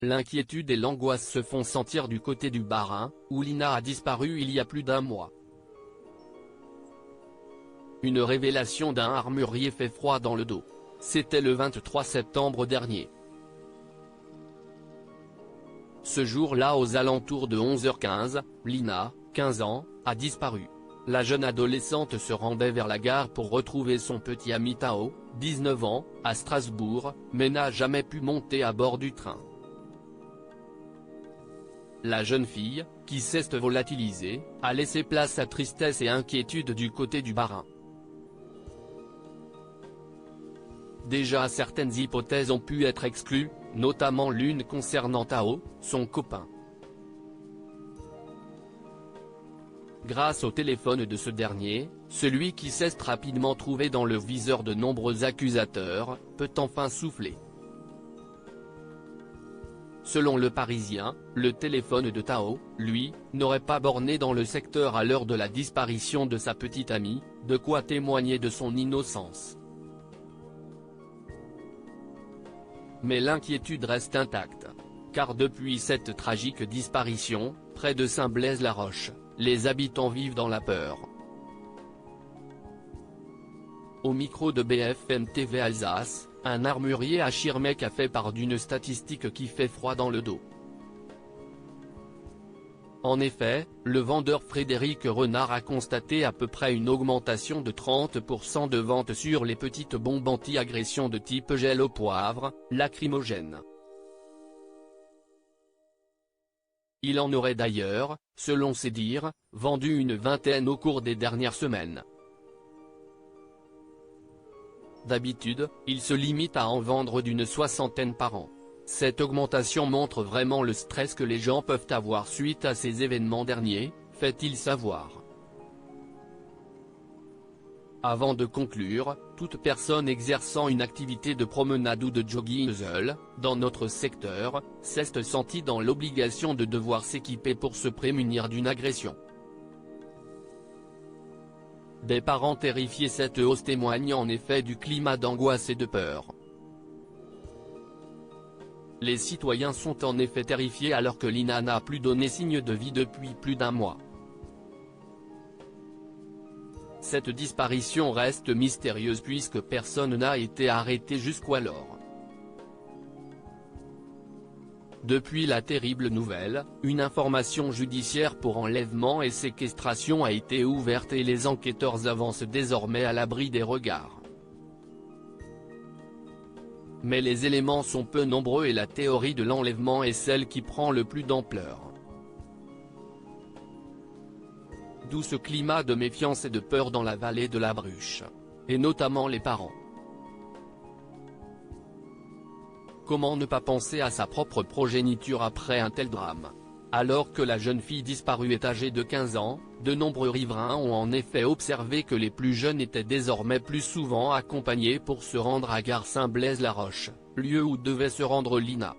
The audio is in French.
L'inquiétude et l'angoisse se font sentir du côté du Bas-Rhin, où Lina a disparu il y a plus d'un mois. Une révélation d'un armurier fait froid dans le dos. C'était le 23 septembre dernier. Ce jour-là, aux alentours de 11h15, Lina, 15 ans, a disparu. La jeune adolescente se rendait vers la gare pour retrouver son petit ami Tao, 19 ans, à Strasbourg, mais n'a jamais pu monter à bord du train. La jeune fille, qui s'est volatilisée, a laissé place à tristesse et inquiétude du côté du Bas-Rhin. Déjà certaines hypothèses ont pu être exclues, notamment l'une concernant Tao, son copain. Grâce au téléphone de ce dernier, celui qui s'est rapidement trouvé dans le viseur de nombreux accusateurs, peut enfin souffler. Selon Le Parisien, le téléphone de Tao, lui, n'aurait pas borné dans le secteur à l'heure de la disparition de sa petite amie, de quoi témoigner de son innocence. Mais l'inquiétude reste intacte. Car depuis cette tragique disparition, près de Saint-Blaise-la-Roche, les habitants vivent dans la peur. Au micro de BFM TV Alsace, un armurier à Schirmeck a fait part d'une statistique qui fait froid dans le dos. En effet, le vendeur Frédéric Renard a constaté à peu près une augmentation de 30% de ventes sur les petites bombes anti-agression de type gel au poivre, lacrymogène. Il en aurait d'ailleurs, selon ses dires, vendu une vingtaine au cours des dernières semaines. D'habitude, il se limite à en vendre d'une soixantaine par an. Cette augmentation montre vraiment le stress que les gens peuvent avoir suite à ces événements derniers, fait-il savoir. Avant de conclure, toute personne exerçant une activité de promenade ou de jogging seule, dans notre secteur, s'est sentie dans l'obligation de devoir s'équiper pour se prémunir d'une agression. Des parents terrifiés. Cette hausse témoigne en effet du climat d'angoisse et de peur. Les citoyens sont en effet terrifiés alors que Lina n'a plus donné signe de vie depuis plus d'un mois. Cette disparition reste mystérieuse puisque personne n'a été arrêté jusqu'alors. Depuis la terrible nouvelle, une information judiciaire pour enlèvement et séquestration a été ouverte et les enquêteurs avancent désormais à l'abri des regards. Mais les éléments sont peu nombreux et la théorie de l'enlèvement est celle qui prend le plus d'ampleur. D'où ce climat de méfiance et de peur dans la vallée de la Bruche. Et notamment les parents. Comment ne pas penser à sa propre progéniture après un tel drame? Alors que la jeune fille disparue est âgée de 15 ans, de nombreux riverains ont en effet observé que les plus jeunes étaient désormais plus souvent accompagnés pour se rendre à gare Saint-Blaise-la-Roche, lieu où devait se rendre Lina.